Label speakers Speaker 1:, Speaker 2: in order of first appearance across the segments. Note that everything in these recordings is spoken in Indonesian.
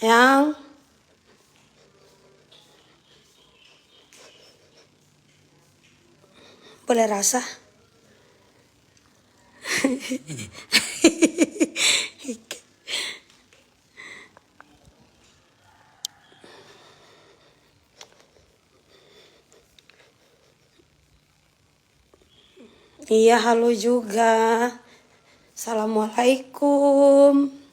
Speaker 1: Yang boleh rasa. Iya, halo juga. Assalamualaikum.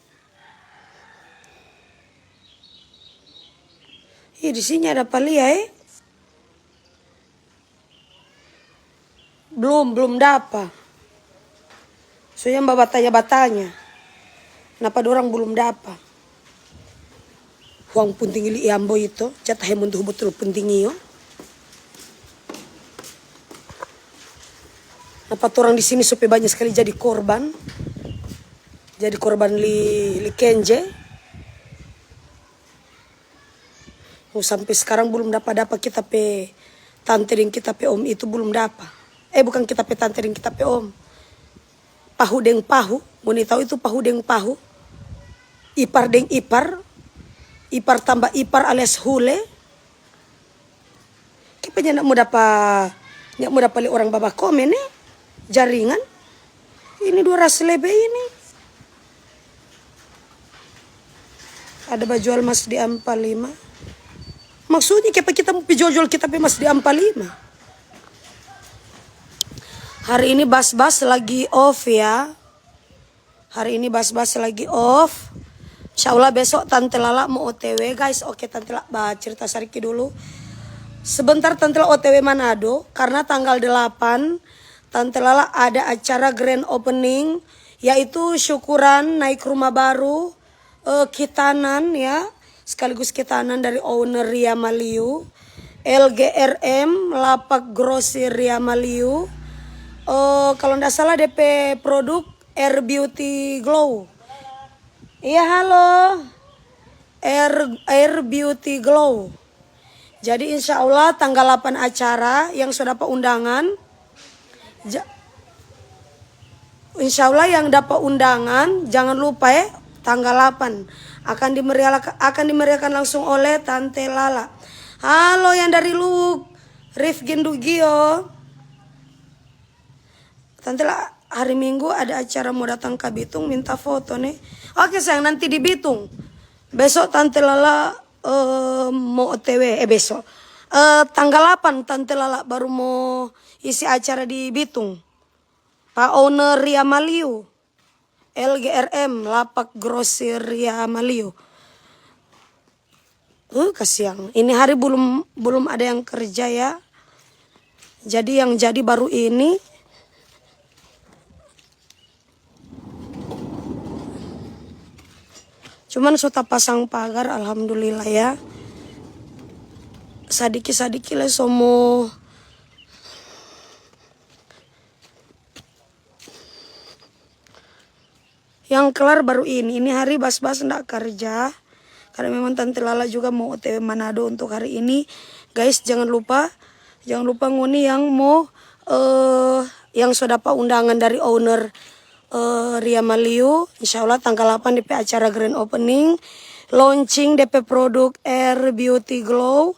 Speaker 1: Di sini ada Palia Belum dapat. Soalnya mbak batanya. Kenapa dorang belum dapat? Huang punting ili iambo itu, jatah hemuntuh betul punting iyo. Kenapa orang di sini supaya banyak sekali jadi korban? Jadi korban li kenje. Sampai sekarang belum dapat kita pe tante dan kita pe om itu belum dapat. Bukan kita pe tante dan kita pe om. Pahu deng pahu, mau tahu itu pahu deng pahu. Ipar deng ipar. Ipar tambah ipar alias hule. Kayaknya nak mau dapat orang babak komen jaringan. Ini 2 ras lebe ini. Ada bajual mas di Ampal 5. Maksudnya kita mau jual kita mas di Ampal 5. Hari ini bas-bas lagi off ya. Hari ini bas-bas lagi off. Insyaallah besok Tante Lala mau OTW guys. Oke Tante Lala cerita sedikit dulu. Sebentar Tante Lala OTW Manado. Karena tanggal 8 Tante Lala ada acara grand opening. Yaitu syukuran naik rumah baru. Kitanan ya. Sekaligus kitanan dari owner Ria Maliu. LGRM Lapak Grosir Ria Maliu. Kalau nggak salah DP produk Air Beauty Glow. Iya halo. Air Beauty Glow. Jadi insya Allah tanggal 8 acara yang sudah dapat undangan. Insya Allah yang dapat undangan jangan lupa tanggal 8 akan dimeriahkan langsung oleh Tante Lala. Halo yang dari Luk, Rif Gendugio. Tante Lala hari Minggu ada acara mau datang ke Bitung minta foto nih. Oke sayang nanti di Bitung. Besok Tante Lala mau OTW besok. Tanggal 8 Tante Lala baru mau isi acara di Bitung. Pak owner Ria Maliu. LGRM Lapak Grosir Ria Maliu. Kasihan. Ini hari belum ada yang kerja ya. Jadi yang jadi baru ini. Cuman sudah pasang pagar alhamdulillah ya. Sadiki lah somo. Yang kelar baru ini hari bas-bas ndak kerja. Karena memang Tante Lala juga mau OTW Manado untuk hari ini. Guys jangan lupa nguni yang mau yang sudah dapat undangan dari owner Ria Maliu. Insya Allah tanggal 8 DP acara grand opening. Launching DP produk Air Beauty Glow.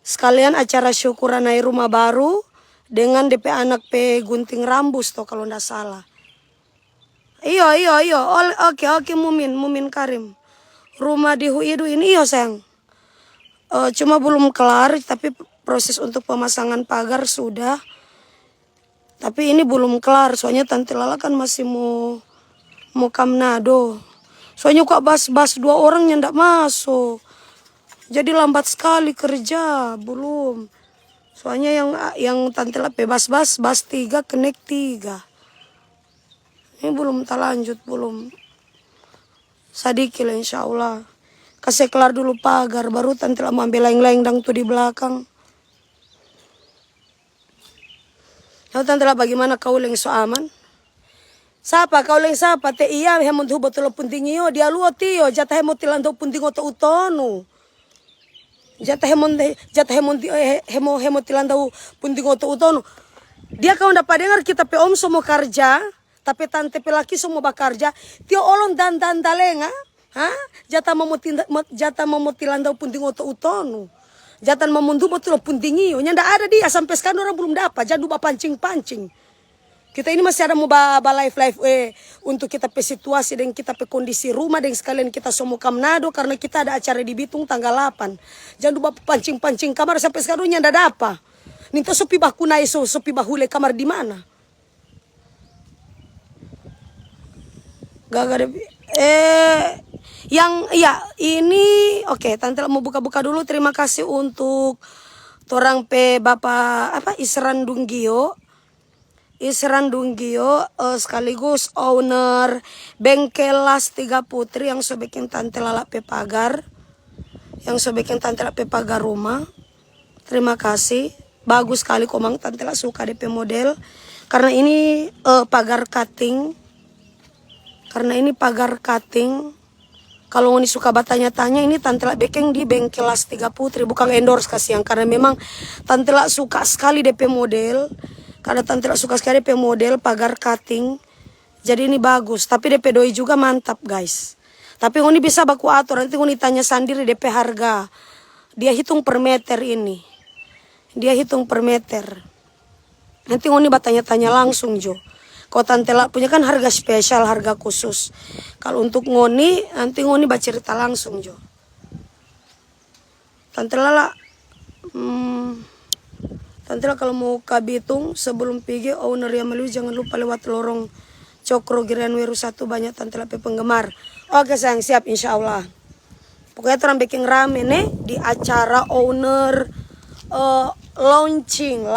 Speaker 1: Sekalian acara syukuran naik rumah baru. Dengan DP anak pe gunting rambus toh kalau ndak salah. Iyo. Oke Mumin Karim. Rumah di Huidu ini iyo sayang. Cuma belum kelar tapi proses untuk pemasangan pagar sudah. Tapi ini belum kelar soalnya Tante Lala kan masih mau ke Manado. Soalnya kok bas 2 orang yang ndak masuk. Jadi lambat sekali kerja belum. Soalnya yang Tante Lala bas 3 connect 3. Ini belum terlanjut belum. Sadiki lah insya Allah. Kasih kelar dulu pagar baru Tante Lala mau ambil lain-lain dang tuh di belakang. Tahu Tante Lala bagaimana kau leng so aman? Sapa kau leng sapa te iya hemon tu betul puntingio dia luo tio jatah hemon tilando puntingo to utonu. Jatah hemon tilando puntingo to utonu. Dia kau dapat dengar kita pe om semua kerja, tapi tante pe laki semua bekerja. Tio olon dan talenga. Hah? Jatah memotilan daw punting utonu. Jatan memundu betul punting iyo. Nya ndak ada dia sampai sekarang orang belum dapat. Jangan lupa pancing-pancing. Kita ini masih ada mau live untuk kita pe situasi dan kita pe kondisi rumah dan sekalian kita semua Manado karena kita ada acara di Bitung tanggal 8. Jangan lupa pancing-pancing kamar sampai sekarang nya ndak dapat. Ninto sopi baku naiso sopi bahule kamar di mana? Gak ada yang ya ini oke, tante mau buka-buka dulu. Terima kasih untuk torang pe Bapak Isran Dunggio sekaligus owner bengkel Las Tiga Putri yang so bikin tante Lala pe pagar, rumah. Terima kasih, bagus sekali komang tante Lala suka DP model karena ini pagar cutting. Kalau ngoni suka bertanya-tanya, ini tante Lak bikin di bengkel Las Tiga Putri, bukan endorse kasihan karena memang tante Lak suka sekali DP model. Karena tante Lak suka sekali DP model pagar cutting. Jadi ini bagus, tapi DP doi juga mantap, guys. Tapi ngoni bisa baku atur, nanti ngoni tanya sendiri DP harga. Dia hitung per meter ini. Nanti ngoni bertanya-tanya langsung, Jo. Kalau tante Lak punya kan harga spesial, harga khusus. Kalau untuk ngoni, nanti ngoni bercerita langsung, Jo. Tante Lala, kalau mau ke Bitung sebelum pergi owner yang Melu jangan lupa lewat lorong Cokro Girian Weru 1, banyak tante Lala penggemar. Oke sayang, siap insya Allah. Pokoknya terang bikin rame nih di acara owner launching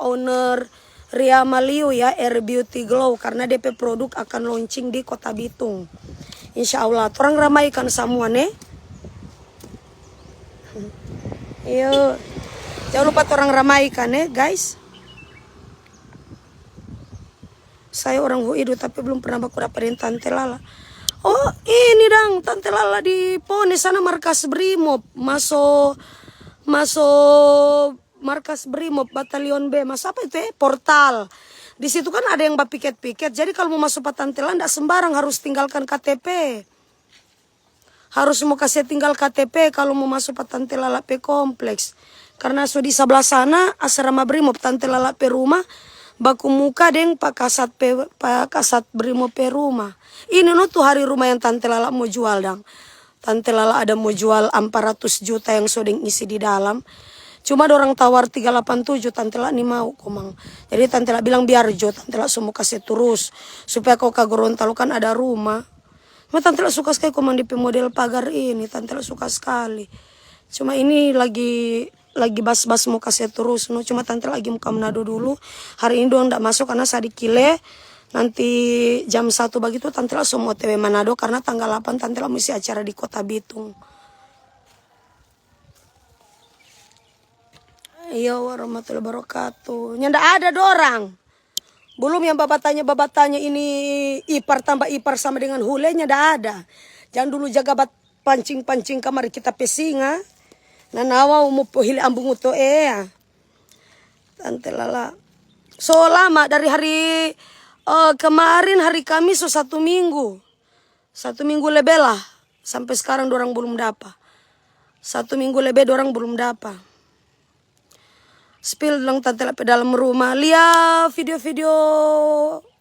Speaker 1: owner Ria Maliu ya, Air Beauty Glow, karena DP produk akan launching di Kota Bitung. Insya Allah, orang ramaikan semua nih. Yuk, jangan lupa orang ramaikan guys. Saya orang Huidu tapi belum pernah baku dapetin tante Lala. Oh ini dang, tante Lala di Pone sana markas Brimob, masuk markas Brimob Batalion B, mas apa itu portal. Di situ kan ada yang piket-piket. Jadi kalau mau masuk Tante Lala enggak sembarang, harus tinggalkan KTP. Harus mau kasih tinggal KTP kalau mau masuk Tante Lala P kompleks. Karena so di sebelah sana asrama Brimob Tante Lala P rumah, baku muka deng Pak Kasat Brimob P rumah. Ini tuh hari rumah yang Tante Lala mau jual dang. Tante Lala ada mau jual 400 juta yang sodeng isi di dalam. Cuma ada orang tawar 387, tante Lala nih mau komang. Jadi tante Lala bilang biar Jo, tante Lala semua kasih terus. Supaya kau ke Gorontalo kan ada rumah. Cuma tante Lala suka sekali komang di model pagar ini, tante Lala suka sekali. Cuma ini lagi bas-bas mau kasih terus. No, cuma tante Lala lagi mau ke Manado dulu. Hari ini doang enggak masuk karena saya di Kile. Nanti jam 1 begitu tante Lala semua OTW Manado karena tanggal 8 tante Lala mesti acara di Kota Bitung. Iya warahmatullahi wabarakatuh. Ndak ada dorang. Belum yang babatanya ini ipar tambah ipar sama dengan hulenya ndak ada. Jangan dulu jaga pancing-pancing kamar kita pesinga. Nanawa mau pohili ambung uto ya. Tante Lala. So lama dari hari kemarin hari Kamis so 1 minggu. 1 minggu lebih lah. Sampai sekarang dorang belum dapat. 1 minggu lebih dorang belum dapat. Spill lang tante Lala dalam rumah. Lihat video-video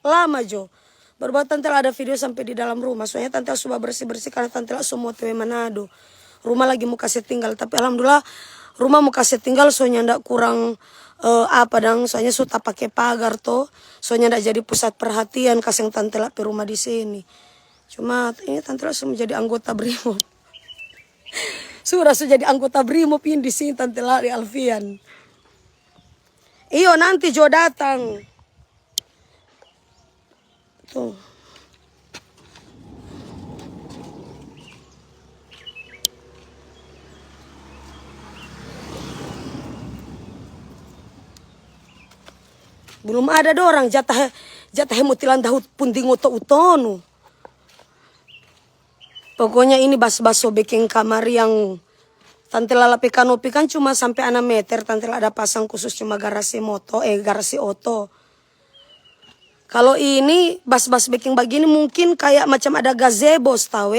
Speaker 1: lama Jo. Baru tante Lala ada video sampai di dalam rumah. Soalnya tante Lala sudah bersih-bersih karena tante Lala semua OTW Manado. Rumah lagi mau kasih tinggal. Tapi alhamdulillah rumah mau kasih tinggal soalnya ndak kurang soalnya sudah pakai pagar toh. Soalnya ndak jadi pusat perhatian kasih tante Lala pe rumah di sini. Cuma ini tante Lala sudah menjadi anggota Brimob. Sudah jadi anggota Brimob ini di sini tante Lala di Alfian. Iyo nanti Jo datang. Tuh. Belum ada dorang jatah mutilan dahut punting utonu. Pokoknya ini bas-baso bikin kamar yang tante Lala kanopi kan cuma sampai 6 meter. Tante Lala ada pasang khusus cuma garasi oto. Kalau ini bas-bas baking begini mungkin kayak macam ada gazebo tahu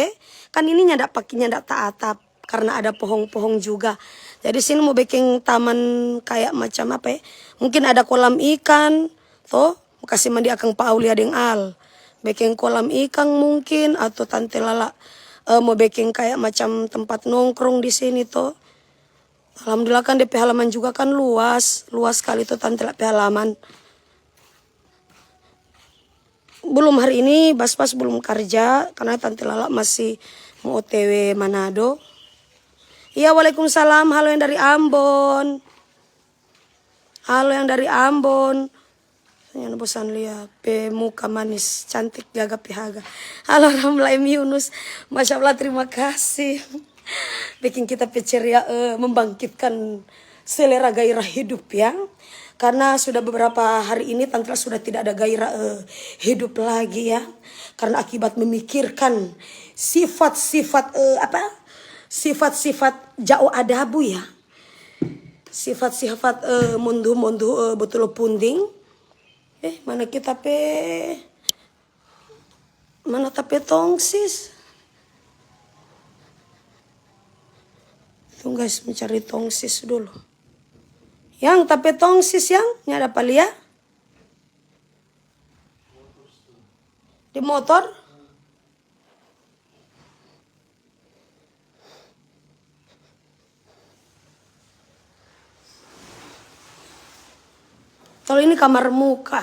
Speaker 1: Kan ini nyadak pakai nyadak tak atap karena ada pohon-pohon juga. Jadi sini mau bikin taman kayak macam apa ya? Mungkin ada kolam ikan, toh kasih mandi akang Paulia deng al. Bikin kolam ikan mungkin atau Tante Lala mau bikin kayak macam tempat nongkrong di sini toh. Alhamdulillah kan DP halaman juga kan luas sekali tuh Tante Lala halaman. Belum hari ini Bas-Bas belum kerja karena Tante Lala masih mau OTW Manado. Iya, waalaikumsalam. Halo yang dari Ambon. Halo yang dari Ambon. Yang bosan lihat muka manis, cantik, gagah pihaga. Halo Ramla M Yunus. Masya Allah, terima kasih. Bikin kita ceria, membangkitkan selera gairah hidup ya. Karena sudah beberapa hari ini Tante sudah tidak ada gairah hidup lagi ya. Karena akibat memikirkan sifat-sifat sifat-sifat jauh adabu ya. Sifat-sifat mundu-mundu betul punding. Mana kita mana tapi tongsis. Tuh guys, mencari tongsis dulu. Yang tapi tongsis yang nyada palia di motor. Kalau ini kamar muka.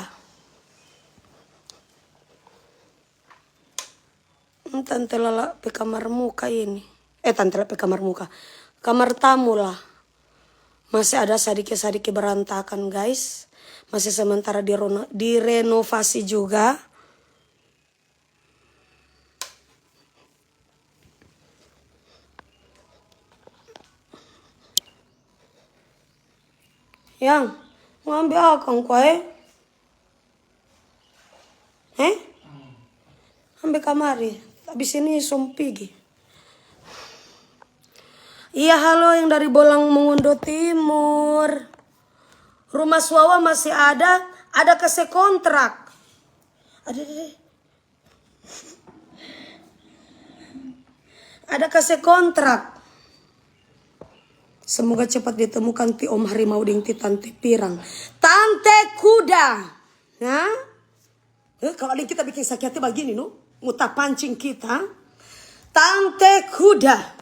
Speaker 1: Tante Lala pe kamar muka ini. Tante Lala pe kamar muka. Kamar tamu lah. Masih ada sedikit-sedikit berantakan guys. Masih sementara direnovasi juga. Yang ngambil akang kue. Ambil kamari. Habis ini sompigi. Iya, halo yang dari Bolang Mongondo Timur. Rumah Suawa masih ada kasih kontrak. Ada kasih kontrak. Semoga cepat ditemukan ti Om Harimau ding ti Tante Pirang. Tante Kuda. Nah, kalau kita bikin sakit hati begini muta pancing kita. Tante Kuda.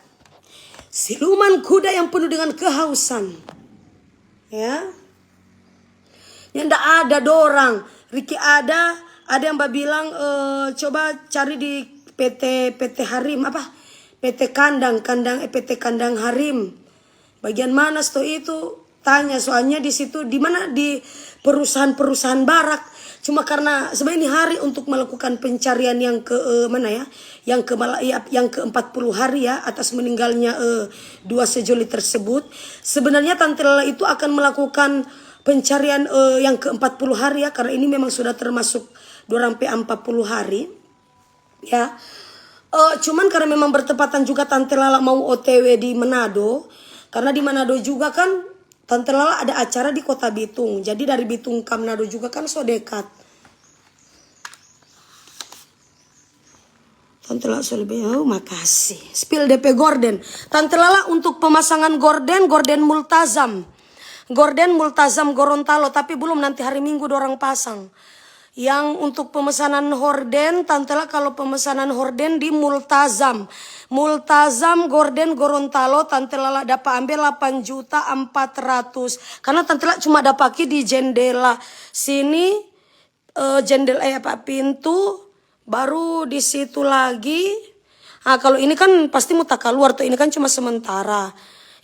Speaker 1: Siluman kuda yang penuh dengan kehausan. Ya. Yang ndak ada dorang. Riki ada yang bilang coba cari di PT Harim PT Kandang PT Kandang Harim. Bagian mana itu? Tanya soalnya di situ di mana di perusahaan barak. Cuma karena sebenarnya ini hari untuk melakukan pencarian yang ke mana ya? Yang ke 40 hari ya atas meninggalnya dua sejoli tersebut. Sebenarnya Tante Lala itu akan melakukan pencarian yang ke 40 hari ya, karena ini memang sudah termasuk 2-40 hari. Ya. Cuman karena memang bertepatan juga Tante Lala mau OTW di Manado. Karena di Manado juga kan Tante Lala ada acara di Kota Bitung. Jadi dari Bitung ke Manado juga kan so dekat. Tante Lala so lebih, makasih. Spill DP Gorden. Tante Lala untuk pemasangan gorden multazam. Gorden multazam Gorontalo. Tapi belum, nanti hari Minggu dorang pasang. Yang untuk pemesanan horden, Tante Lala kalau pemesanan horden di multazam. Multazam Gorden Gorontalo, Tante Lala dapat ambil 8.400.000. Karena Tante Lala cuma dapat di jendela sini, jendela pintu, baru di situ lagi. Nah, kalau ini kan pasti muta keluar tuh, ini kan cuma sementara.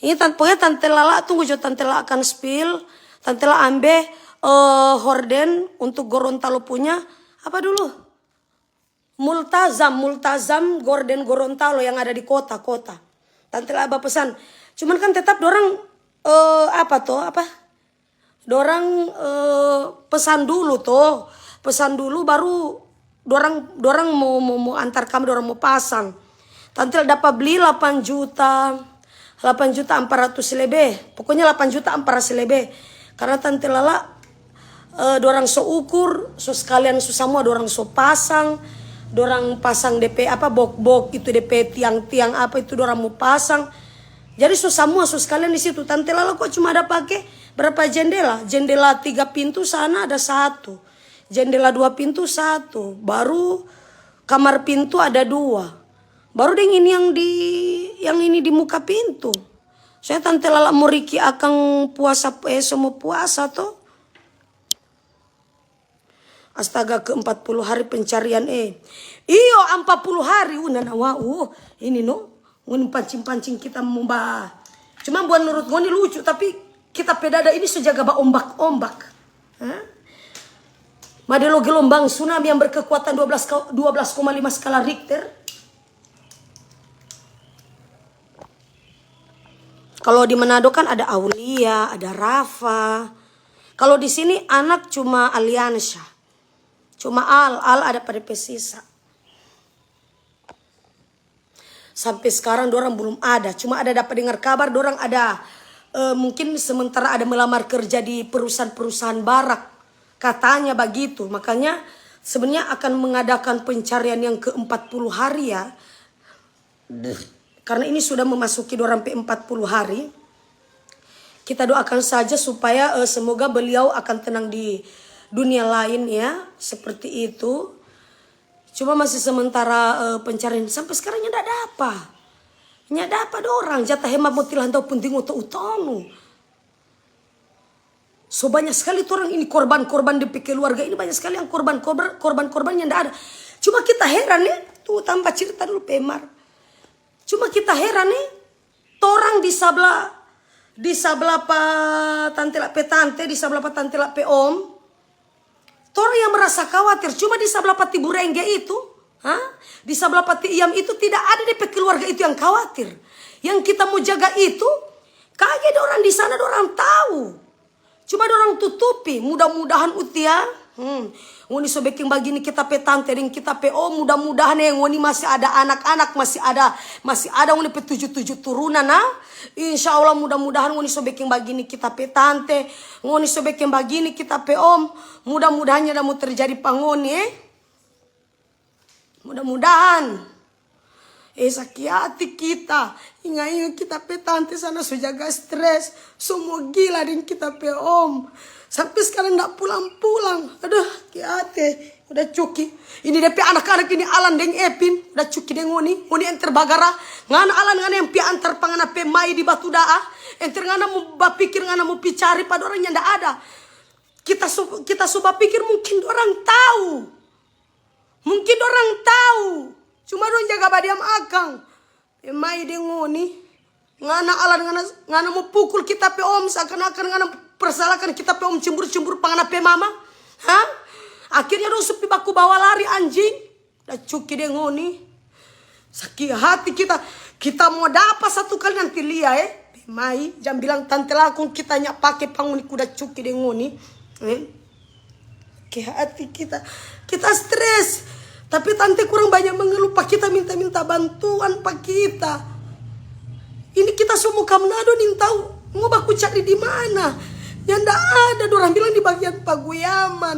Speaker 1: Ini pokoknya Tante Lala tunggu jo Tante Lala akan spill. Tante Lala ambil horden untuk Gorontalo punya apa dulu? Multazam Gorden Gorontalo yang ada di kota. Tante Lala pesan. Cuman kan tetap dorang dorang pesan dulu baru dorang mau antar kami, dorang mau pasang. Tante Lala dapat beli 8.400.000 lebih. Pokoknya 8.400.000 lebih. Karena Tante Lala dorang so ukur, so sekalian so semua dorang so pasang. dorang pasang DP apa bok-bok itu DP tiang-tiang apa itu dorang mau pasang. Jadi semua sekalian di situ. Tante Lala kok cuma ada pakai berapa jendela? Jendela 3 pintu sana ada 1. Jendela 2 pintu 1. Baru kamar pintu ada 2. Baru deng ini yang ini di muka pintu. Saya Tante Lala mau Riki akan puasa semua puasa tuh. Astaga ke 40 hari pencarian Iyo 40 hari ini no. Ngoni pancing-pancing kita membah. Cuma buat menurut ngoni lucu tapi kita pedada ini sejaga ba ombak-ombak. Madelo gelombang tsunami yang berkekuatan 12,5 skala Richter. Kalau di Manado kan ada Aulia, ada Rafa. Kalau di sini anak cuma Aliansyah. Cuma Al ada pada pesisa. Sampai sekarang dorang belum ada. Cuma ada dapat dengar kabar dorang ada mungkin sementara ada melamar kerja di perusahaan-perusahaan barak. Katanya begitu. Makanya sebenarnya akan mengadakan pencarian yang ke-40 hari ya. Karena ini sudah memasuki dorang sampai 40 hari. Kita doakan saja supaya semoga beliau akan tenang di dunia lain ya. Seperti itu. Cuma masih sementara pencarian. Sampai sekarang tidak ada apa. Tidak ada apa orang. Jatah hemat motilan tau penting utonu. So banyak sekali orang ini korban-korban di keluarga ini. Banyak sekali yang korban-korban yang tidak ada. Cuma kita heran nih. Tuh tambah cerita dulu Pemar. Cuma kita heran nih. Orang di sebelah pak tante lah petante. Di sebelah pak tante lah pe om. Orang yang merasa khawatir cuma di sebelah pati Burengge itu, di sebelah pati Iam itu tidak ada di keluarga itu yang khawatir. Yang kita mau jaga itu, kaget orang di sana orang tahu. Cuma orang tutupi, mudah-mudahan utia. Ngoni sobeking begini kita petante dan kita PO mudah-mudahan yang ngoni masih ada anak-anak masih ada ngoni pe 7 turunan Insya Allah mudah-mudahan ngoni sobeking begini kita petante ngoni sobeking begini kita PO mudah-mudahannya mau terjadi pangoni mudah-mudahan sakit hati kita ingat kita petante sana sujaga stres semua gila dan kita PO sampai sekarang tidak pulang-pulang. Aduh, kiate. Udah cuki. Ini DP anak-anak ini Alan dan Epin. Udah cuki dengan ngoni. Ngoni enter bagara. Ngana Alan ngana yang pi antar pangana pe mai di batu daa. Enter ngana mau bapikir ngana mau picari pada orang yang tidak ada. Kita coba pikir mungkin orang tahu. Mungkin orang tahu. Cuma orang jaga badiam akang. Pe mai di ngoni. Ngana Alan ngana mau pukul kita pe om seakan-akan ngana persalahkan kita pe om cembur-cembur pangana pe mama. Akhirnya dong sepi baku bawa lari anjing. Dah cuki deh ngoni. Sakit hati kita. Kita mau dapat satu kali nanti lihat Pe mai jangan bilang tante lakung kita nyak pakai panguni kuda cuki deh ngoni. Sakit hati kita. Kita stres. Tapi tante kurang banyak mengeluh pak kita minta bantuan pak kita. Ini kita semua Manado nih tahu mau baku cari di mana. Yang ndak ada, orang bilang di bagian Paguyaman.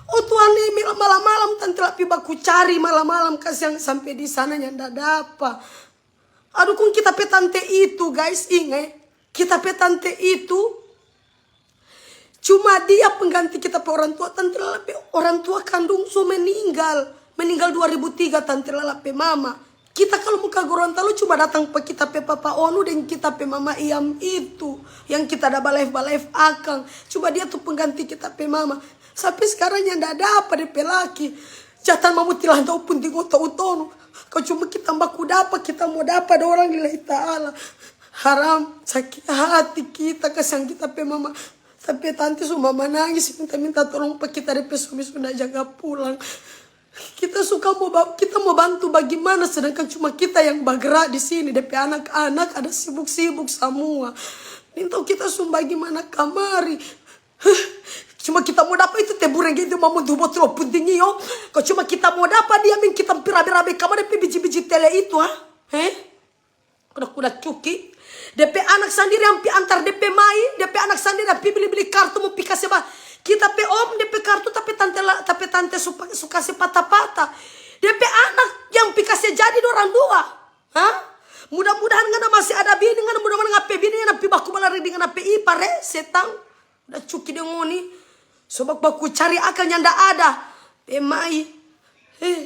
Speaker 1: Oh Tuhan ini malam-malam tante lapi baku cari malam-malam kasih yang sampai di sana yang ndak dapat. Aduh kung kita petante itu guys ingat kita petante itu cuma dia pengganti kita pe orang tua tante lapi orang tua kandung so meninggal 2003 tante lapi mama. Kita kalau muka Gorontalo cuma datang pe kita pe papa Onu dan kita pe mama Iam itu. Yang kita ada balaif akang. Cuma dia tuh pengganti kita pe mama. Sampai sekarang yang tidak ada apa de pe laki. Jatan mamu tilah tau pun di kota utono. Kau cuma kita baku dapat kita mau dapat orang lillahi ta'ala. Haram sakit hati kita kesang kita pe mama. Sampai tante semua mama nangis minta tolong pe kita de pe suami sudah jaga pulang. Kita mau bantu bagaimana sedangkan cuma kita yang bergerak di sini DP anak-anak ada sibuk-sibuk semua. Minta kita bagaimana kamari. Cuma kita mau dapat itu teburan gitu mau dubot lo pentingnya yo. Kau cuma kita mau dapat dia min kita pirabe-rabe kamar DP biji-biji tele itu Kuda cuki. DP anak sendiri yang pi antar DP mai, DP anak sendiri yang pi beli-beli kartu mau pi kasih kita pe om DP kartu tapi tante suka sepatah-patah.
Speaker 2: DP anak yang pikasnya jadi dorang dua. Hah? Mudah-mudahan ngana masih ada bini, ngana mudah-mudahan ngape bini, ngana pi baku balari dengan ngape ipar setang. Udah cuki dia ngoni. Sobak baku cari akal nyanda ada. Pemai.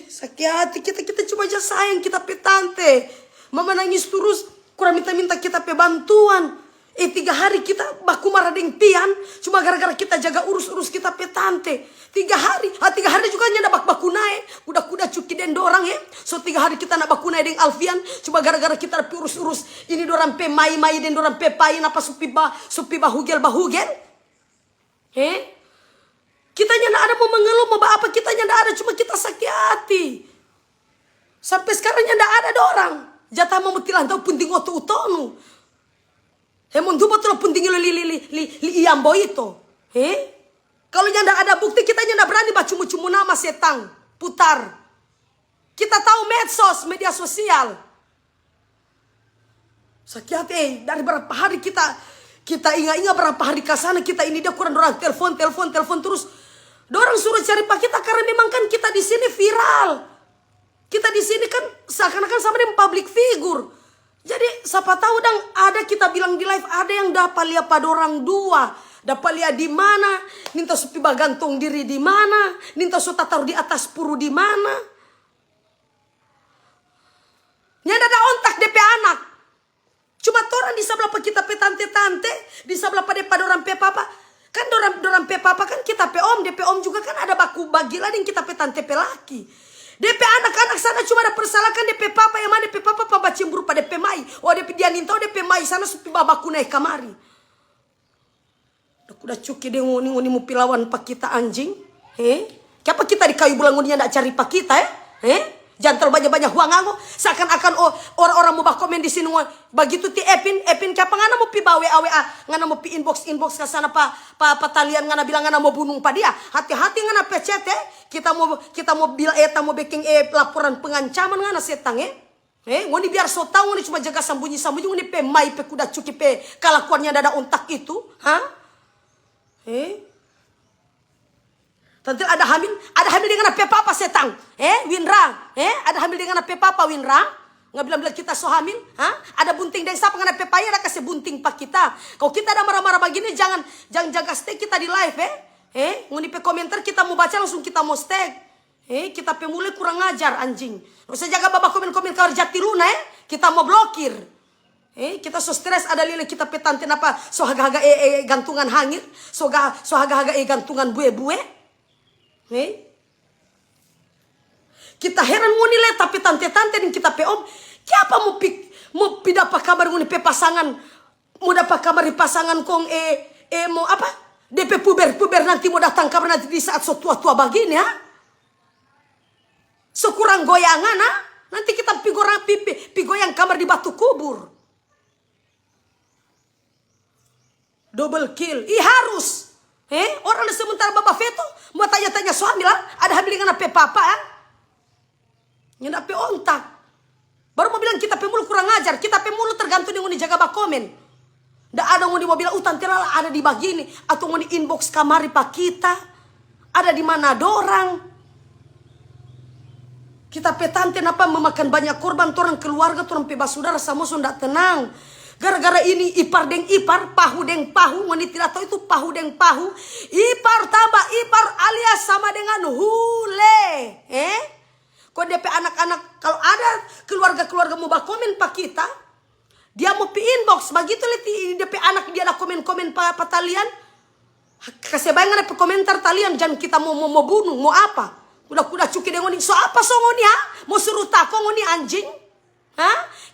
Speaker 2: Sakit hati kita cuma aja sayang kita pe tante. Mama nangis terus, kurang minta kita pe bantuan. 3 hari kita baku marah deng pian, cuma gara-gara kita jaga urus kita pe tante. 3 hari, 3 hari juga nyanda baku naik. Kuda cuki den dorang So 3 hari kita nak baku naik deng Alfian, cuma gara-gara kita urus ini dorang pe mai den dorang pe pain apa supi bahugel. Kita nyanda ada mau mengeluh mau apa, kita nyanda ada, cuma kita sakit hati. Sampai sekarang nyanda ada dorang. Jatah mau mutilan tau punting utonu. Hemon duba tuh punting li iambo itu. Kalau nyanda ada bukti, kita nyanda berani baca-cumu nama setang putar. Kita tahu medsos, media sosial. Sakit hati, dari berapa hari kita ingat berapa hari ke sana, kita ini dia kurang dorang telepon terus. Dorang suruh cari pak kita karena memang kan kita di sini viral. Kita di sini kan seakan-akan sama dengan public figure. Jadi siapa tahu dang ada kita bilang di live ada yang dapat lihat pada orang dua, dapat lihat di mana, minta supi bagantung diri di mana, minta suta taruh di atas puru di mana. Nyada ada ontak DP anak. Cuma orang di sebelah kita pe tante, di sebelah pada orang pe papa. Kan dorang pe papa kan kita pe om, DP om juga kan ada baku bagi lah dengan kita pe tante pe laki. DP anak-anak sana cuma ada persalahkan DP papa yang mana DP papa cemburu pada DP mai. Oh DP dia nintau DP mai sana supi babaku naik kamari. Udah cuki dia ngoni mau pilawan pak kita anjing. Kenapa kita di kayu bulan ngoninya ndak cari pak kita Jangan terlalu banyak uang aku. Seakan-akan orang-orang mau komen di sini. Begitu ti Epin siapa ngana mau pi bawa WA, ngana mau pi inbox ke sana pa talian ngana bilang ngana mau bunuh pa dia. Hati-hati ngana pecet Kita mau bilang mau bikin laporan pengancaman ngana setang ngoni biar so tahu ngoni cuma jaga sambunyi ngoni pe mai pe kuda cuki pe kalakuannya ada ontak itu, Tentu ada hamil dengan apa papa setang, Winra, ada hamil dengan apa papa Winra, nggak bilang kita so hamil, ada bunting dari siapa dengan apa paya ada kasih bunting pak kita, kalau kita ada marah-marah begini jangan jaga stay kita di live, nguni pe komentar kita mau baca langsung kita mau stay, kita pe mulai kurang ajar anjing, usah jaga babak komen kalau jati luna, kita mau blokir, kita so stres ada lele kita pe tante apa so haga-haga gantungan hangir, so haga-haga gantungan bue-bue. Kita heran ngoni le tapi tante-tante dan kita pe om, siapa mau dapat kabar ngoni pe pasangan, mau dapat kabar di pasangan kong mau apa? DP puber nanti mau datang kabar nanti di saat so tua-tua begini So kurang goyangan nanti kita pi goyang kamar di batu kubur. Double kill. Harus. Orang sementara Bapak Veto mau tanya-tanya suami lah, ada hamil dengan apa papa Nyanda pe ontak. Baru mau bilang kita pe mulut kurang ajar, kita pe mulut tergantung dengan dijaga bak komen. Ndak ada mau bilang tante Lala ada di begini atau mau di inbox kamari pak kita. Ada di mana dorang? Kita pe tante napa memakan banyak korban, orang keluarga, orang pe basudara sama ndak tenang. Gara-gara ini ipar deng ipar, pahu deng pahu, ngoni tidak tahu itu pahu deng pahu. Ipar tambah ipar alias sama dengan hule. Kok DP anak-anak kalau ada keluarga-keluarga mau komen pak kita, dia mau pi inbox begitu leti DP anak dia ada komen-komen pa talian. Kasih bayangan pe komentar talian jangan kita mau bunuh, mau apa? Udah cuki deng ngoni. So apa so ngoni Mau suruh tako ngoni anjing?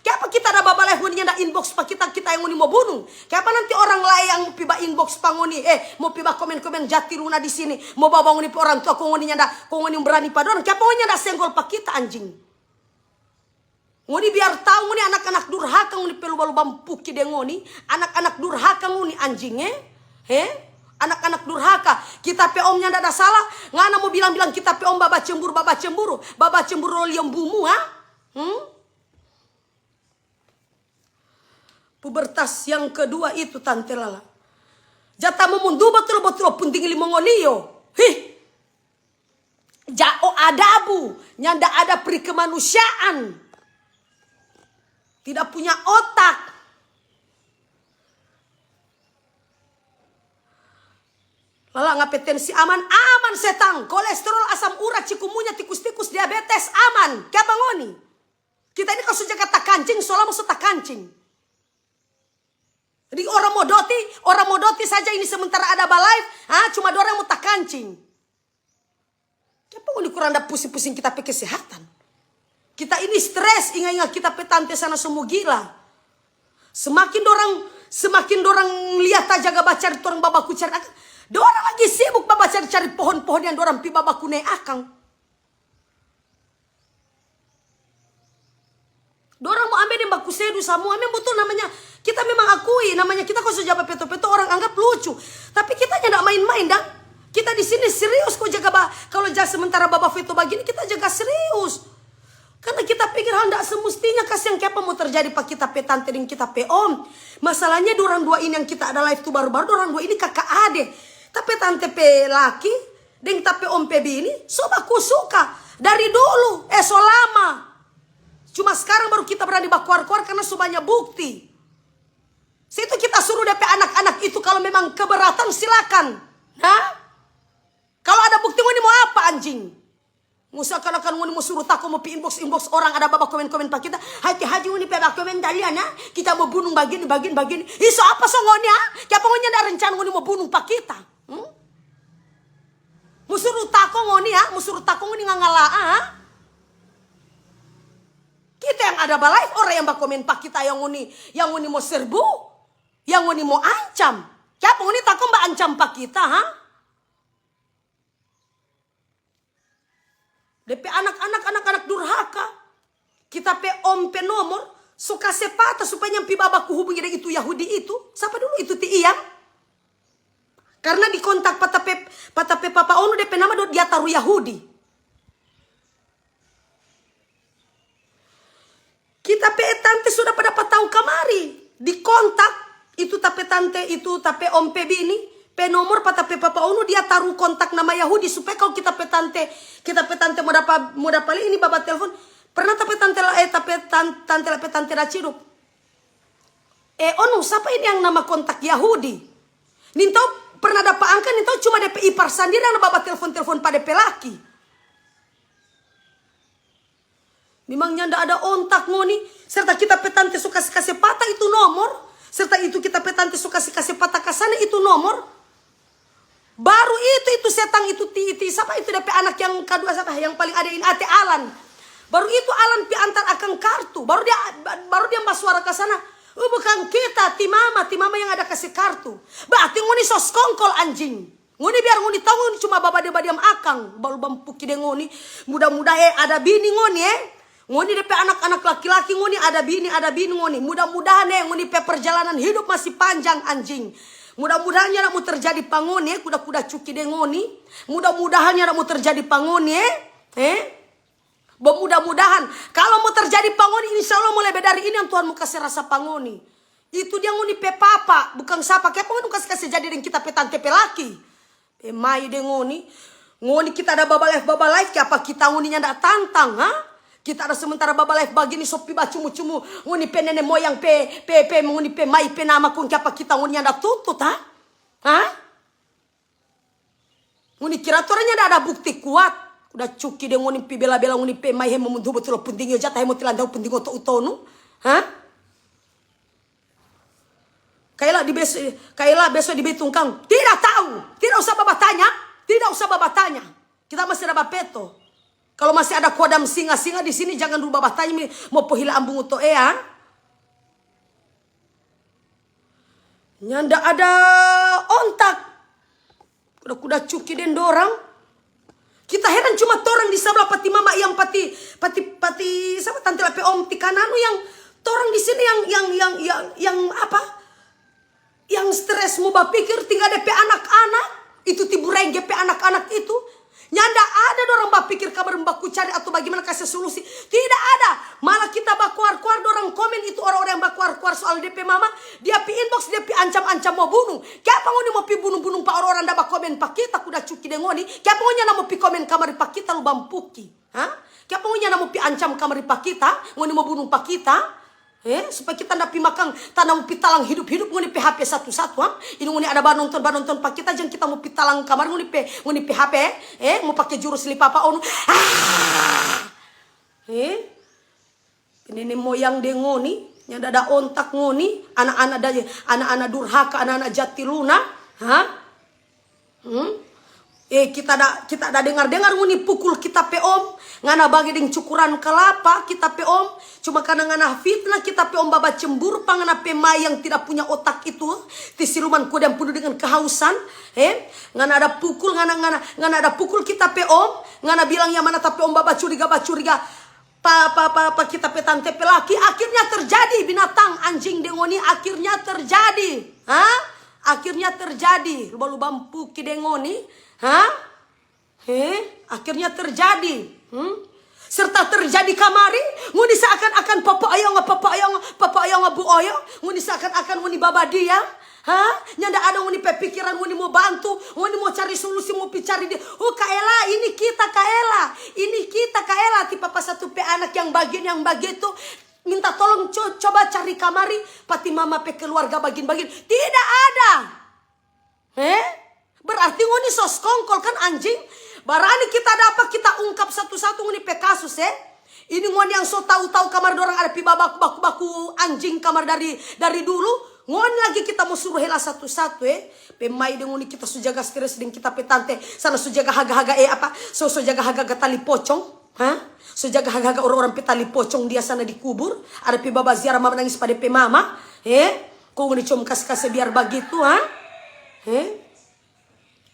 Speaker 2: Kenapa kita ada babalai ngoni yang ada inbox pak kita yang ngoni mau bunuh? Kenapa nanti orang lain yang piba inbox pak ngoni mau piba komen-komen jati luna di sini, mau bawa ngoni orang tua kok ngoni nyanda, kok ngoni berani pada orang. Kenapa ngoni nyanda senggol pak kita anjing? Ngoni biar tahu ngoni anak-anak durhaka ngoni perlu balu bampuki deng ngoni, anak-anak durhaka ngoni anjing anak-anak durhaka. Kita pe omnya ndak ada salah, ngana mau bilang-bilang kita pe om baba cemburu liam bumu Pubertas yang kedua itu tante Lala. Jata memundu betul-betul penting limongonio. Jao adabu, nyanda ada peri kemanusiaan. Tidak punya otak. Lala ngapetensi aman, aman setang. Kolesterol, asam urat, cikumunya, tikus-tikus, diabetes, aman. Kaya bangoni. Kita ini kalau sudah kata kancing, soalnya maksud tak kancing. Jadi orang modoti saja ini sementara ada balai, cuma orang mau tak kancing. Kenapa ngoni kurang ada pusing-pusing kita pakai kesehatan? Kita ini stres, ingat-ingat kita petante sana semua gila. Semakin dorang lihat aja gak baca orang babaku cari akang. Dorang lagi sibuk babaca cari pohon-pohon yang dorang pi babaku naik akang. Dorang mau ambil baku sedu semua, memang betul namanya. Kita memang akui namanya kita kalau sudah peto-peto orang anggap lucu. Tapi kita tidak main-main dah. Kita di sini serius kok jaga kalau jaga sementara baba veto begini kita jaga serius. Karena kita pikir hendak semestinya kasih yang apa mau terjadi pak kita pe tante dan kita pe om. Masalahnya dorang dua ini yang kita ada live tuh baru-baru dorang dua ini kakak ade. Tapi tante pe laki dan kita pe om pe bini sobaku suka dari dulu so lama. Cuma sekarang baru kita berani bakuar-kuar karena banyak bukti. Situ kita suruh DP anak-anak itu kalau memang keberatan silakan. Kalau ada bukti ngoni mau apa anjing? Musakan ngoni mau suruh tako mau pi inbox orang ada babak komen-komen pak kita. Hati-hati ngoni pe bak komen kalian kita mau bunuh begini. Iso apa so ngoni Kenapa ngoni ada rencana ngoni mau bunuh pak kita? Musuruh tako ngoni musuruh tako ngoni ngangala Kita yang ada balai orang yang komen pak kita yang ngoni mau serbu, yang ngoni mau ancam. Kenapa ngoni takut mbak ancam pak kita DP anak-anak durhaka. Kita pe om pe nomor suka sepata supaya nyampi babaku hubungi dengan itu Yahudi itu. Siapa dulu itu ti Iyam? Karena di kontak pata pe papa onu DP nama dia taruh Yahudi. Kita pe tante sudah pada tahu kamari di kontak itu tape tante itu tape om pe bini pe nomor pada pe papa onu dia taruh kontak nama Yahudi supaya kalau kita pe tante mau dapat ini babat telepon pernah tape tante la cidup onu siapa ini yang nama kontak Yahudi nintau pernah dapat angka nintau cuma DP ipar sendiri yang babat telepon pada DP laki. Memangnya ndak ada ontak ngoni. Serta kita petante suka kasih patah itu nomor. Serta itu kita petante suka kasih patah ke sana itu nomor. Baru itu setang itu titi. Siapa itu DP anak yang kedua siapa? Yang paling ada ini ate Alan. Baru itu Alan pi antar akan kartu. Baru dia mbak suara ke sana. Bukan kita, ti mama yang ada kasih kartu. Berarti ngoni sos kongkol anjing. Ngoni biar ngoni tahu ngoni cuma babadiam akang. Baru bampuki deh ngoni. Mudah-mudahan ada bini ngoni Ngoni DP anak-anak laki-laki ngoni ada bini ngoni. Mudah-mudahan ngoni pe perjalanan hidup masih panjang anjing. Mudah-mudahan nak mau terjadi pangoni kuda-kuda cuki deh ngoni. Mudah-mudahan nak mau terjadi pangoni mudah-mudahan kalau mau terjadi pangoni insya Allah mulai dari ini yang Tuhan mau kasih rasa pangoni. Itu dia ngoni pe papa bukan siapa kayak ngoni kasih jadi dengan kita pe tante pe laki. Pe mai deh ngoni. Ngoni kita ada baba life apa kita ngoninya ndak tantang Kita ada sementara baba life begini sopi bacumu-cumu ngoni pe nenek moyang pe ngoni pe mai pe nama kun apa kita ngoni ada tutut ngoni kira toranya ada bukti kuat udah cuki deh ngoni pe bela-bela ngoni pe mai hemu mundu betul pentingnya jatah hemu tilandau penting untuk utonu Kailah besok di Betungkang tidak tahu tidak usah baba tanya kita masih ada bapeto. Kalau masih ada kodam singa-singa di sini jangan rubah batanya mau pohila ambung uto Nyanda ada ontak. Kuda cuki den dorang. Kita heran cuma torang di sebelah pati mama yang pati sama tante lape om ti kananu yang torang di sini yang apa? Yang stres mau pikir tinggal DP anak-anak itu tibureng GP anak-anak itu. Nyanda ada dorang pikir kabar baku cari atau bagaimana kasih solusi. Tidak ada. Malah kita bakuar-kuar dorang komen itu orang-orang yang bakuar-kuar soal DP mama. Dia pi inbox, dia pi ancam-ancam mau bunuh. Kenapa ngoni mau pi bunuh-bunuh pak orang-orang dah komen pak kita kuda cuki dengoni. Kenapa ngoni mau pi komen kamar pak kita lu bampuki. Hah? Kenapa ngoni mau pi ancam kamar pak kita. Ngoni mau bunuh pak kita. Supaya kita ndak pi makan tanam pi talang hidup-hidup ngoni pi HP satu-satu ini ngoni ada banonton pak kita jangan kita mau pi talang kamar ngoni pi HP mau pakai jurus lipapa onu ini moyang de ngoni yang ada ontak ngoni anak-anak durhaka anak-anak jatiluna kita ada dengar ngoni pukul kita pe om ngana bagi ding cukuran kelapa kita pe om cuma karena ngana fitnah kita pe om baba cemburu pangana pe mai yang tidak punya otak itu ti siluman kuda yang penuh dengan kehausan ngana ada pukul ngana ada pukul kita pe om ngana bilang yang mana tapi om baba curiga pa kita pe tante pe laki akhirnya terjadi binatang anjing dengoni akhirnya terjadi akhirnya terjadi lubang puki dengoni akhirnya terjadi serta terjadi kamari nguni seakan-akan papa ayong bu oyo nguni seakan-akan nguni baba dia nyanda ada nguni pikiran nguni mau bantu nguni mau cari solusi mau cari dia kaela ini kita kaela ti papa satu pe anak yang bagian itu minta tolong coba cari kamari pati mama pe keluarga bagian tidak ada berarti ngoni sos kongkol kan anjing. Barani kita dapat kita ungkap satu-satu ngoni pe kasus Ini ngoni yang so tahu-tahu kamar dorang ada pi baku anjing kamar dari dulu. Ngoni lagi kita mau suruh hela satu-satu Pemai dengan ngoni kita sujaga stres dengan kita pe tante sana sujaga haga-haga so jaga haga tali pocong. So jaga haga orang-orang pe tali pocong dia sana dikubur. Ada pi baba ziarah mama nangis pada pe mama. Kau ngoni com kasih biar begitu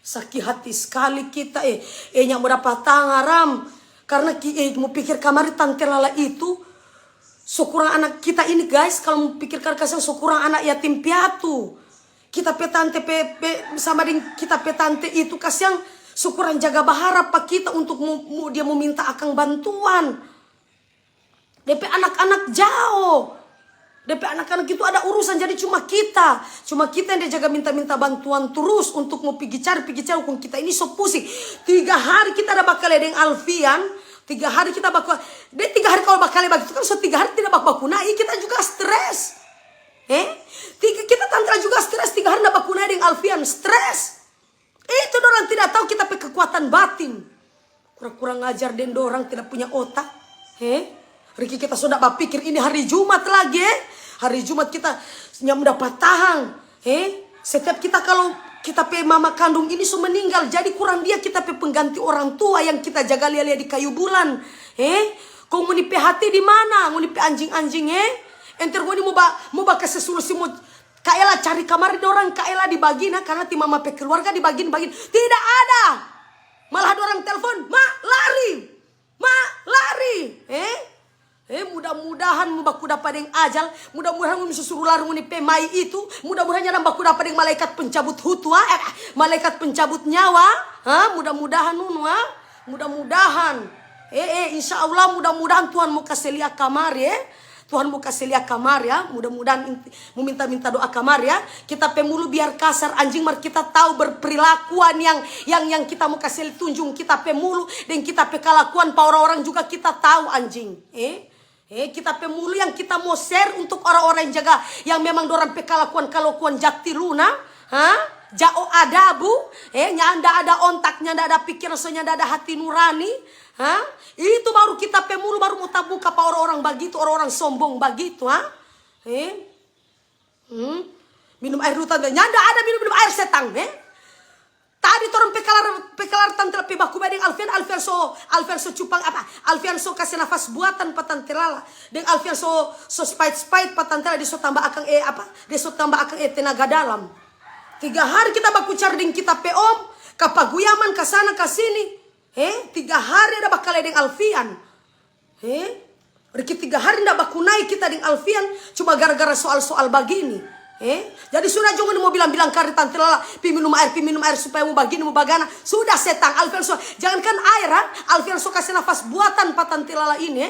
Speaker 2: sakit hati sekali kita yang berapa tangaram karena mau pikir kamar tante lala itu syukuran anak kita ini guys kalau mau pikirkan kasih syukuran anak yatim piatu kita pe tante sama dengan kita pe tante itu kasih yang syukuran jaga bahara pak kita untuk dia mau minta akan bantuan DP anak-anak jauh DP anak-anak itu ada urusan jadi cuma kita yang dia jaga minta bantuan terus untuk mau pergi cari hukum kita ini so pusing 3 hari kita ada bakal dengan Alfian 3 hari kita bakal dia 3 hari kalau bakal begitu kan so 3 hari tidak bakal kunai kita juga stres kita tantra juga stres 3 hari tidak bakal kunai dengan Alfian stres itu orang tidak tahu kita pe kekuatan batin kurang ngajar dan orang tidak punya otak Riki kita sudah berpikir ini hari Jumat lagi Hari Jumat kita yang mendapat tahang setiap kita kalau kita pe mama kandung ini so meninggal jadi kurang dia kita pe pengganti orang tua yang kita jaga lia di kayu bulan kau nguni pe hati di mana nguni pe anjing-anjing enter nguni mau kasih solusi mau kaela cari kamar di orang kaela dibagi karena ti mama pe keluarga dibagi tidak ada malah orang telepon ma lari mudah-mudahan baku dapat yang ajal, mudah-mudahan suruh lari nguni pemai itu, mudah-mudahan nyadang baku dapat yang malaikat pencabut hutua, malaikat pencabut nyawa, mudah-mudahan mudah-mudahan, insya Allah mudah-mudahan Tuhan mau kasih lihat kamar Tuhan mau kasih lihat kamar mudah-mudahan mau minta doa kamar kita pemulu biar kasar anjing mar kita tahu berperilakuan yang kita mau kasih tunjung kita pemulu dan kita pekalakuan pa orang-orang juga kita tahu anjing kita pemulu yang kita mau share untuk orang-orang yang jaga yang memang dorang pekalakuan jatiluna jauh adabu nyanda ada ontak nyanda ada pikiran nyanda ada hati nurani itu baru kita pemulu baru mau tabuka pa orang-orang begitu orang-orang sombong begitu minum air hutan nyanda ada minum air setang tadi torang pekalar tante pe baku badeng Alfian so cupang Alfian so kasih nafas buatan pa tante lala deng Alfian so spite pa tante lala dia so tambah akan dia so tambah akan tenaga dalam 3 hari kita baku carding kita pe om kapaguyaman kasana kasini 3 hari ada bakal deng Alfian Riki 3 hari ndak baku naik kita deng Alfian cuma gara-gara soal-soal begini Jadi sudah jangan mau bilang-bilang kari tante Lala, pi minum air supaya mau bagini mau bagana. Sudah setang Alfonso, jangankan air, Alfonso kasih nafas buatan pak tante Lala ini.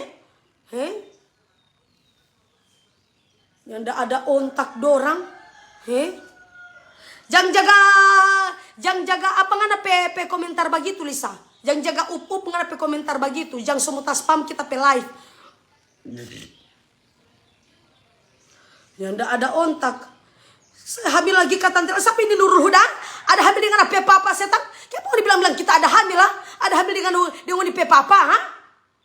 Speaker 2: Yang ndak ada ontak dorang. Jangan jaga apa ngana pe komentar begitu Lisa. Jangan jaga up ngana pe komentar begitu. Jangan semua spam kita pe live. Yang ndak ada ontak. Hamil lagi kata tante Lala. Sampai ini Nurul Huda ada hamil dengan pe papa setan. Kenapa mau dibilang-bilang kita ada hamil lah? Ada hamil dengan pe papa,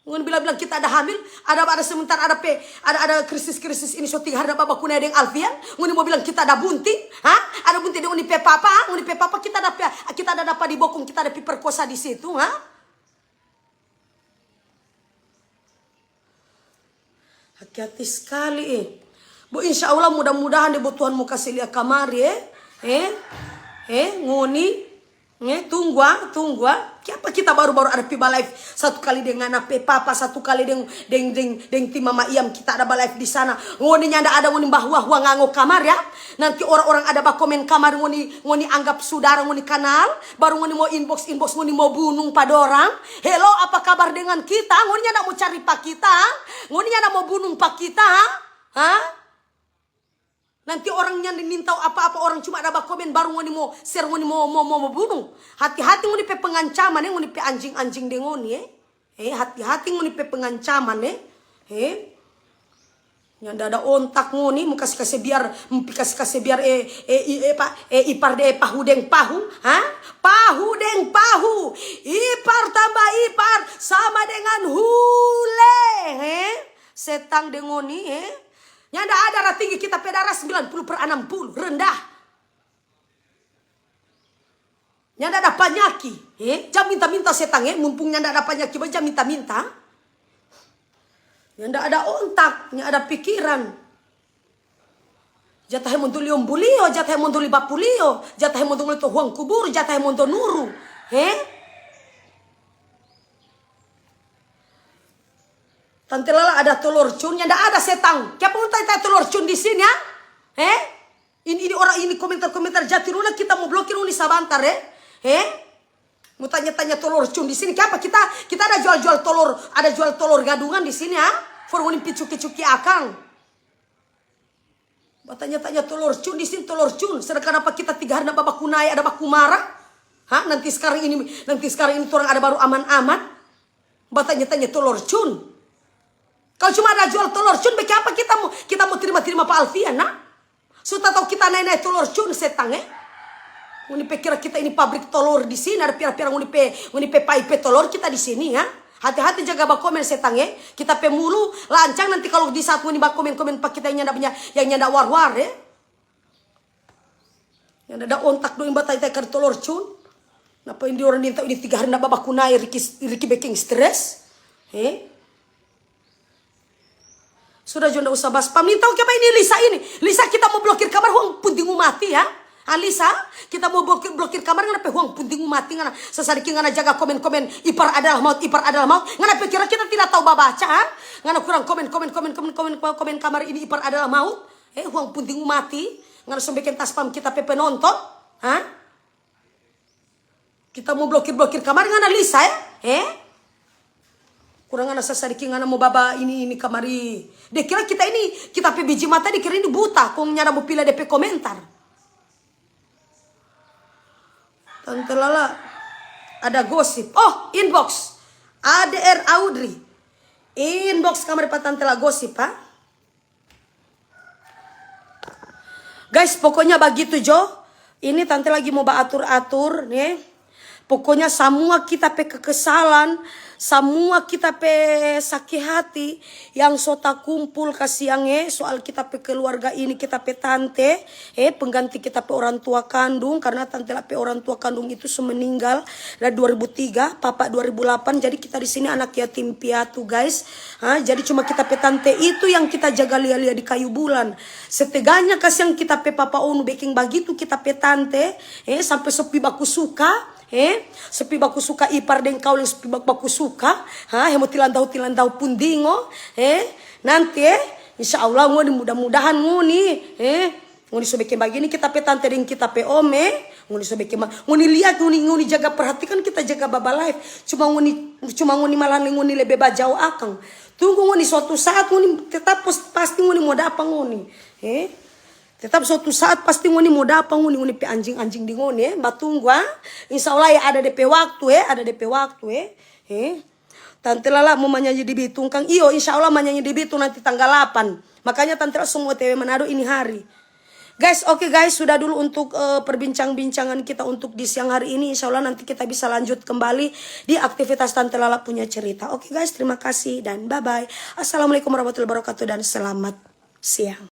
Speaker 2: Ngun bilang-bilang kita ada hamil, ada sebentar ada krisis ini syuting harga babak kuna dengan Alfian. Ngun mau bilang kita ada bunting, Ada bunting dengan pe papa, kita ada dapat dibokong, kita ada perkosa di situ, Hati-hati sekali, Bu, insya Allah mudah-mudahan deh Tuhan mau kasih lihat kamari, ngoni. Tunggu. Kenapa kita baru-baru ada piba live satu kali dengan apa papa, satu kali deng tim mama Iam kita ada live di sana. Ngoni nyanda ada ngoni bahwa nganggo kamar ya. Nanti orang-orang ada komen kamar ngoni anggap saudara ngoni kanal, baru ngoni mau inbox ngoni mau bunuh pada orang. Hello, apa kabar dengan kita? Ngoni nyanda mau cari pak kita, ngoni nyanda mau bunuh pak kita, Nanti orangnya minta apa-apa, orang cuma ada komen baru ngoni mau share, ngoni mau bunuh. Hati-hati ngoni pe pengancaman ngoni pe anjing-anjing de ngoni hati-hati ngoni pe pengancaman Yang ada ontak ngoni mau kasih biar ipar de pahu deng pahu, pahu deng pahu, ipar tambah ipar sama dengan hule, setang de ngoni Nyanda ada darah tinggi kita pedara 90/60 rendah. Nyanda ada panyaki, jam minta setang mumpung nyanda ada panyaki jam minta. Nyanda ada ontak, nyanda ada pikiran. Jatah mun liom bulio, jatah mun li bapulio, jatah mun to huang kubur, jatah mun nuru. Tante Lala ada telur cun, yang ada setang. Kenapa mau tanya telur cun di sini ya? Ini orang ini komentar Jatiruna kita mau blokir ini sabantar Mau tanya-tanya telur cun di sini. Kenapa kita ada jual telur, ada jual telur gadungan di sini ya? Formunin picuki akang. Mau tanya-tanya telur cun di sini telur cun. Sedangkan apa kita 3 hari babak kunai ada baku marah? Nanti sekarang ini orang ada baru aman-aman. Mau tanya-tanya telur cun. Kalau cuma ada jual telur cun, apa kita mau terima Pak Alfian, Sudah tahu kita naik telur cun setang, Nguni kira kita ini pabrik telur di sini, ada pira-pira nguni pe pipe telur kita di sini, Hati-hati jaga bak komen setang, Kita pe mulu lancang nanti kalau di saat nguni bak komen pak kita yang nyanda war-war, Yang ada ontak doing batai kar telur cun. Napa ini orang minta ini 3 hari nak babak kunai Ricky baking stres, Sudah jonda usah bas pam. Tahu kenapa ini Lisa kita mau blokir kamar huang puntingu mati ya. Lisa kita mau blokir kamar ngana pe huang puntingu mati ngana sesariki ngana jaga komen ipar adalah maut ngana pe kira kita tidak tahu baca ngana kurang komen kamar ini ipar adalah maut huang puntingu mati ngana sombeken tas pam kita pe penonton kita mau blokir kamar ngana Lisa kurang anak sasariki ngana mau baba ini kamari. Dia kira kita pe biji mata dikira ini buta. Kong nyara mau pilih DP komentar. Tante Lala ada gosip. Oh, inbox. ADR Audrey. Inbox kamar Pak Tante Lala gosip, Guys, pokoknya begitu Jo. Ini Tante lagi mau atur-atur nih. Pokoknya semua kita pe kekesalan, semua kita pe sakit hati yang sota kumpul kasiang soal kita pe keluarga ini kita pe tante pengganti kita pe orang tua kandung karena tante pe orang tua kandung itu semeninggal dari 2003, papa 2008. Jadi kita di sini anak yatim piatu guys. Jadi cuma kita pe tante itu yang kita jaga lia-lia di kayu bulan. Seteganya kasiang kita pe papa onu baking begitu kita pe tante sampai sepi baku suka. Sepi baku suka ipar deng kau yang sepi baku suka hemo tilandau pundingo nanti insya Allah ngoni mudah-mudahan ngoni Ngoni sobeke begini kita pe tante deng kita pe ome, ngoni sobeke ngoni lihat ngoni jaga perhatikan kita jaga baba life. Cuma ngoni malah ngoni lebih bajau akang. Tunggu ngoni suatu saat ngoni tetap pasti ngoni mau dapat ngoni. Tetap suatu saat pasti ngoni mau dapat ngoni pe anjing di ngoni batunggu Insya Allah ya ada DP waktu ada DP waktu Tante Lala mau menyanyi di Bitung Kang iyo insya Allah menyanyi di Bitung nanti tanggal 8. Makanya Tante Lala semua TW Manado ini hari. Guys, oke guys, sudah dulu untuk perbincang-bincangan kita untuk di siang hari ini. Insya Allah nanti kita bisa lanjut kembali di aktivitas Tante Lala punya cerita. Oke guys, terima kasih dan bye-bye. Assalamualaikum warahmatullahi wabarakatuh dan selamat siang.